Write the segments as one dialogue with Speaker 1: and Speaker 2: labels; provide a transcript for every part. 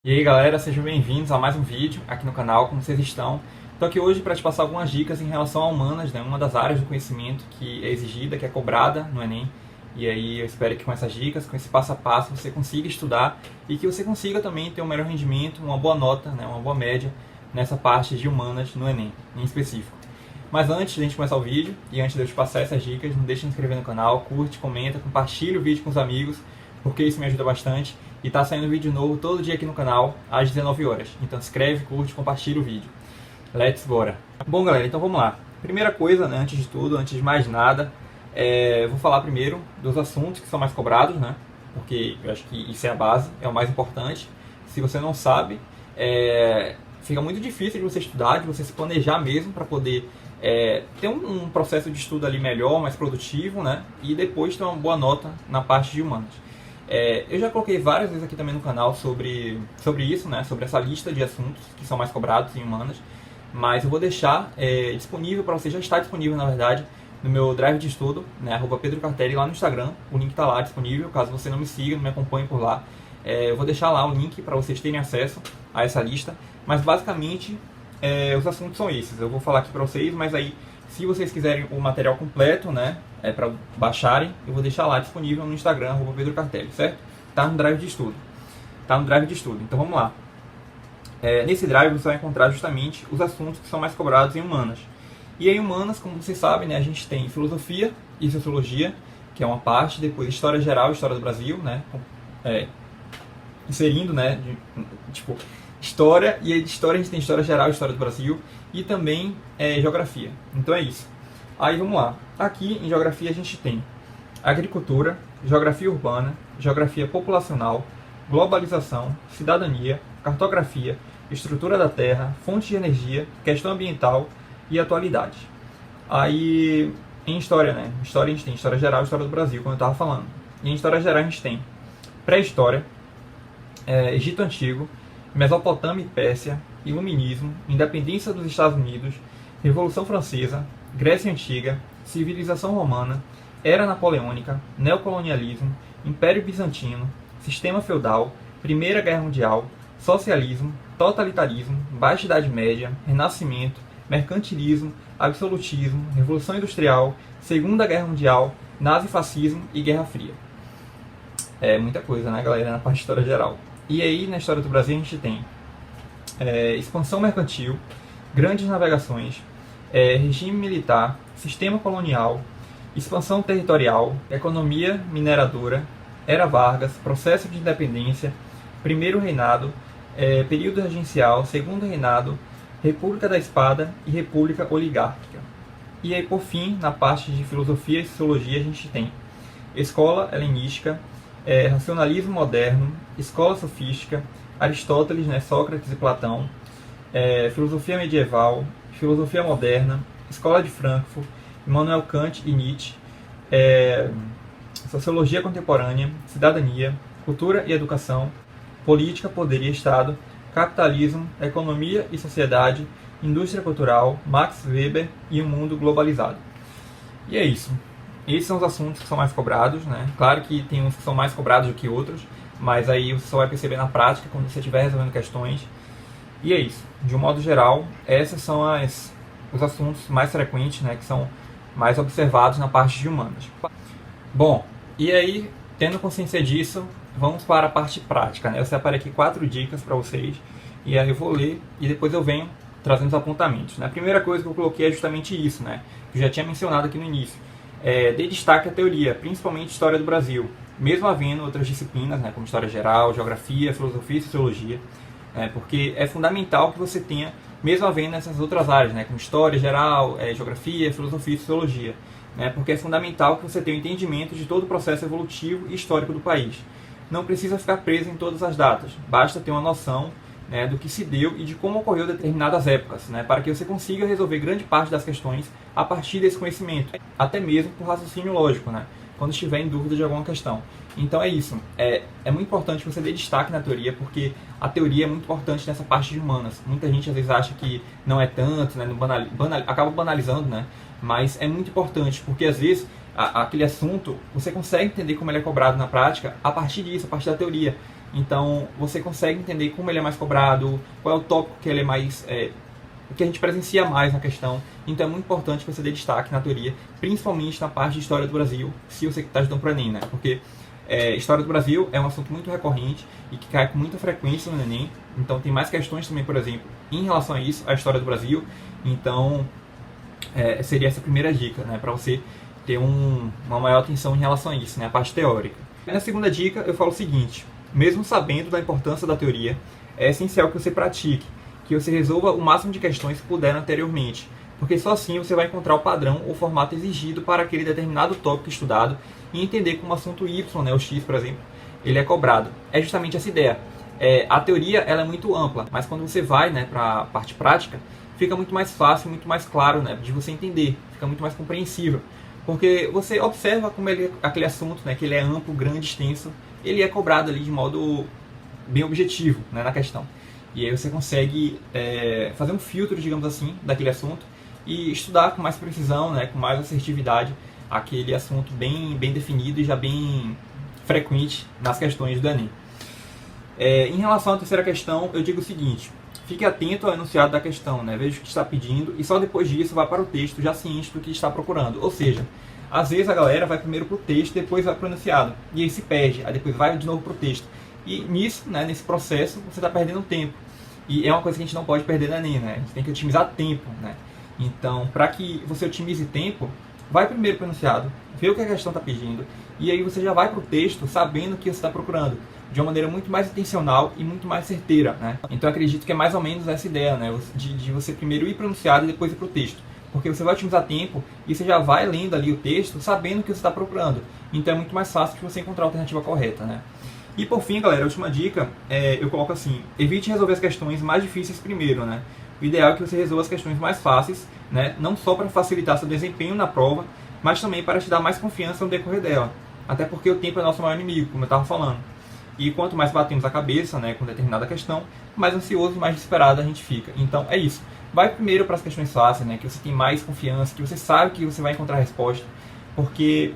Speaker 1: E aí galera, sejam bem-vindos a mais um vídeo aqui no canal, como vocês estão? Estou aqui hoje para te passar algumas dicas em relação a humanas, né? Uma das áreas do conhecimento que é exigida, que é cobrada no Enem. E aí eu espero que com essas dicas, com esse passo a passo, você consiga estudar e que você consiga também ter um melhor rendimento, uma boa nota, né? Uma boa média nessa parte de humanas no Enem, em específico. Mas antes de a gente começar o vídeo e antes de eu te passar essas dicas, não deixe de se inscrever no canal, curte, comenta, compartilha o vídeo com os amigos, porque isso me ajuda bastante. E tá saindo vídeo novo todo dia aqui no canal, às 19 horas. Então se inscreve, curte, compartilha o vídeo. Let's bora! Bom galera, então vamos lá. Primeira coisa, né, antes de tudo, antes de mais nada, eu vou falar primeiro dos assuntos que são mais cobrados, né? Porque eu acho que isso é a base, é o mais importante. Se você não sabe, fica muito difícil de você estudar, de você se planejar mesmo para poder ter um processo de estudo ali melhor, mais produtivo, né? E depois ter uma boa nota na parte de humanas. Eu já coloquei várias vezes aqui também no canal sobre isso, né? Sobre essa lista de assuntos que são mais cobrados em humanas, mas eu vou deixar disponível para você, já está disponível na verdade, no meu drive de estudo, né? @PedroCartelli lá no Instagram, o link está lá disponível, caso você não me siga, não me acompanhe por lá, eu vou deixar lá o link para vocês terem acesso a essa lista, mas basicamente os assuntos são esses, eu vou falar aqui para vocês, mas aí se vocês quiserem o material completo, né, para baixarem, eu vou deixar lá disponível no Instagram, @PedroCartelli, certo? Tá no drive de estudo. Tá no drive de estudo. Então vamos lá. Nesse drive você vai encontrar justamente os assuntos que são mais cobrados em humanas. E em humanas, como vocês sabem, né, a gente tem filosofia e sociologia, que é uma parte, depois história geral, história do Brasil, né, inserindo, né, tipo, história, e aí de história a gente tem história geral, história do Brasil, e também geografia. Então é isso. Aí vamos lá. Aqui em geografia a gente tem agricultura, geografia urbana, geografia populacional, globalização, cidadania, cartografia, estrutura da terra, fontes de energia, questão ambiental e atualidade. Aí em história, né? História a gente tem história geral, história do Brasil, como eu estava falando. E em história geral a gente tem pré-história, Egito Antigo, Mesopotâmia e Pérsia, Iluminismo, Independência dos Estados Unidos, Revolução Francesa, Grécia Antiga, Civilização Romana, Era Napoleônica, Neocolonialismo, Império Bizantino, Sistema Feudal, Primeira Guerra Mundial, Socialismo, Totalitarismo, Baixa Idade Média, Renascimento, Mercantilismo, Absolutismo, Revolução Industrial, Segunda Guerra Mundial, Nazifascismo e Guerra Fria. É muita coisa, né, galera, na parte de história geral. E aí, na história do Brasil, a gente tem expansão mercantil, grandes navegações, regime militar, sistema colonial, expansão territorial, economia mineradora, era Vargas, processo de independência, primeiro reinado, período regencial, segundo reinado, república da espada e república oligárquica. E aí, por fim, na parte de filosofia e sociologia, a gente tem escola helenística, racionalismo moderno, escola sofística, Aristóteles, né, Sócrates e Platão, filosofia medieval, filosofia moderna, escola de Frankfurt, Immanuel Kant e Nietzsche, sociologia contemporânea, cidadania, cultura e educação, política, poder e Estado, capitalismo, economia e sociedade, indústria cultural, Max Weber e um mundo globalizado. E é isso. Esses são os assuntos que são mais cobrados, né? Claro que tem uns que são mais cobrados do que outros, mas aí você só vai perceber na prática quando você estiver resolvendo questões. E é isso. De um modo geral, esses são os assuntos mais frequentes, né? Que são mais observados na parte de humanas. Bom, e aí, tendo consciência disso, vamos para a parte prática, né? Eu separei aqui 4 dicas para vocês, e aí eu vou ler e depois eu venho trazendo os apontamentos, né? A primeira coisa que eu coloquei é justamente isso, né? Que eu já tinha mencionado aqui no início. Dê destaque à teoria, principalmente história do Brasil, mesmo havendo outras disciplinas, né, como história geral, geografia, filosofia e sociologia, porque é fundamental que você tenha, mesmo havendo essas outras áreas, né, como história geral, geografia, filosofia e sociologia, né, porque é fundamental que você tenha um entendimento de todo o processo evolutivo e histórico do país. Não precisa ficar preso em todas as datas, basta ter uma noção, né, do que se deu e de como ocorreu determinadas épocas, né, para que você consiga resolver grande parte das questões a partir desse conhecimento, até mesmo por raciocínio lógico, né, quando estiver em dúvida de alguma questão. Então é isso, é muito importante que você dê destaque na teoria, porque a teoria é muito importante nessa parte de humanas. Muita gente às vezes acha que não é tanto, né, acaba banalizando, né, mas é muito importante, porque às vezes aquele assunto, você consegue entender como ele é cobrado na prática a partir disso, a partir da teoria. Então você consegue entender como ele é mais cobrado, qual é o tópico que ele é mais... o que a gente presencia mais na questão. Então é muito importante que você dê destaque na teoria, principalmente na parte de História do Brasil, se você está estudando para o Enem, né? Porque História do Brasil é um assunto muito recorrente e que cai com muita frequência no Enem. Então tem mais questões também, por exemplo, em relação a isso, a História do Brasil. Então seria essa a primeira dica, né? Para você ter uma maior atenção em relação a isso, né? A parte teórica. E na segunda dica eu falo o seguinte: mesmo sabendo da importância da teoria, é essencial que você pratique, que você resolva o máximo de questões que puder anteriormente, porque só assim você vai encontrar o padrão ou formato exigido para aquele determinado tópico estudado e entender como o assunto Y, né, o X, por exemplo, ele é cobrado. É justamente essa ideia. A teoria ela é muito ampla, mas quando você vai, né, para a parte prática, fica muito mais fácil, muito mais claro, né, de você entender, fica muito mais compreensível, porque você observa como aquele assunto, né, que ele é amplo, grande, extenso, ele é cobrado ali de modo bem objetivo, né, na questão. E aí você consegue fazer um filtro, digamos assim, daquele assunto e estudar com mais precisão, né, com mais assertividade, aquele assunto bem definido e já bem frequente nas questões do Enem. Em relação à terceira questão, eu digo o seguinte: fique atento ao enunciado da questão, né, veja o que está pedindo e só depois disso vá para o texto, já ciente do que está procurando. Ou seja, às vezes a galera vai primeiro para o texto, depois vai para o enunciado, e aí se perde, aí depois vai de novo para o texto. E nisso, né, nesse processo, você está perdendo tempo. E é uma coisa que a gente não pode perder no Enem, né? A gente tem que otimizar tempo, né? Então, para que você otimize tempo, vai primeiro para o enunciado, vê o que a questão está pedindo, e aí você já vai para o texto sabendo o que você está procurando, de uma maneira muito mais intencional e muito mais certeira, né? Então, eu acredito que é mais ou menos essa ideia, né? De você primeiro ir para o enunciado e depois ir para o texto. Porque você vai otimizar tempo e você já vai lendo ali o texto sabendo o que você está procurando. Então, é muito mais fácil de você encontrar a alternativa correta, né? E por fim, galera, a última dica, eu coloco assim: evite resolver as questões mais difíceis primeiro, né? O ideal é que você resolva as questões mais fáceis, né? Não só para facilitar seu desempenho na prova, mas também para te dar mais confiança no decorrer dela. Até porque o tempo é nosso maior inimigo, como eu estava falando. E quanto mais batemos a cabeça, né, com determinada questão, mais ansioso e mais desesperado a gente fica. Então é isso. Vai primeiro para as questões fáceis, né, que você tem mais confiança, que você sabe que você vai encontrar a resposta, porque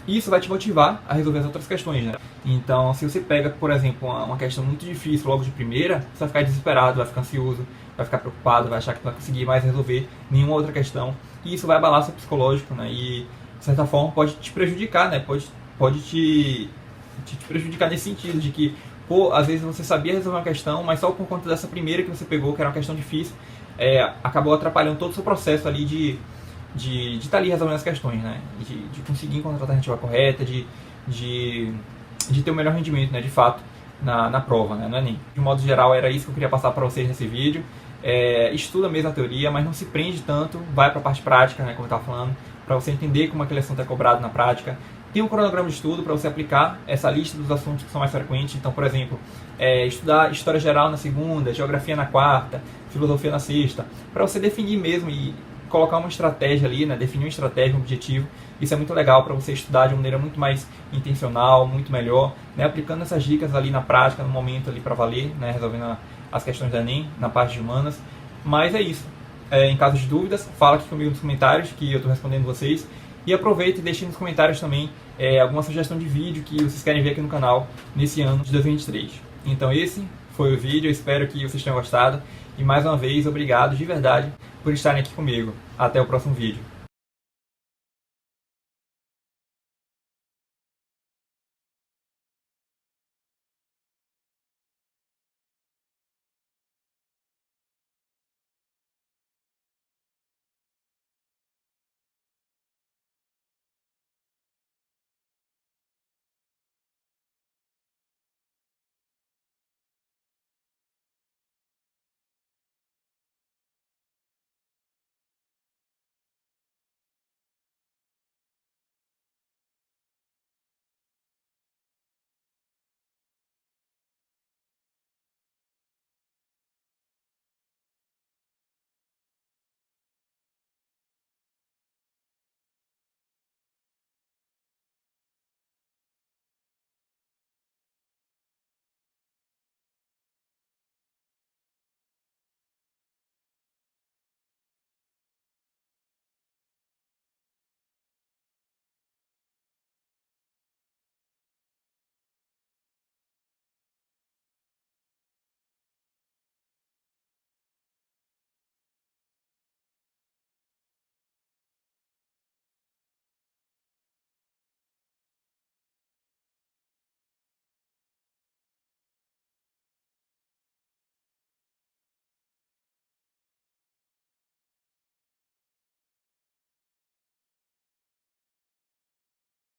Speaker 1: isso vai te motivar a resolver as outras questões, né? Então, se você pega, por exemplo, uma questão muito difícil logo de primeira, você vai ficar desesperado, vai ficar ansioso, vai ficar preocupado, vai achar que não vai conseguir mais resolver nenhuma outra questão. E isso vai abalar seu psicológico, né? E, de certa forma, pode te prejudicar, né? Pode te prejudicar nesse sentido de que, pô, às vezes você sabia resolver uma questão, mas só por conta dessa primeira que você pegou, que era uma questão difícil, acabou atrapalhando todo o seu processo ali de estar ali resolvendo as questões, né? De conseguir encontrar a alternativa correta, de ter o melhor rendimento, né? De fato, na prova, né? No Enem. De modo geral, era isso que eu queria passar para vocês nesse vídeo. Estuda mesmo a teoria, mas não se prende tanto, vai para a parte prática, né? Como eu estava falando, para você entender como aquele assunto é cobrado na prática. Tem um cronograma de estudo para você aplicar essa lista dos assuntos que são mais frequentes. Então, por exemplo, estudar História Geral na segunda, Geografia na quarta, Filosofia na sexta, para você definir mesmo e colocar uma estratégia ali, né? Definir uma estratégia, um objetivo. Isso é muito legal para você estudar de uma maneira muito mais intencional, muito melhor, né? Aplicando essas dicas ali na prática, no momento ali para valer, né? Resolvendo as questões do Enem, na parte de humanas. Mas é isso. Em caso de dúvidas, fala aqui comigo nos comentários que eu estou respondendo vocês. E aproveita e deixe nos comentários também alguma sugestão de vídeo que vocês querem ver aqui no canal nesse ano de 2023. Então esse foi o vídeo, eu espero que vocês tenham gostado. E mais uma vez, obrigado de verdade por estarem aqui comigo. Até o próximo vídeo.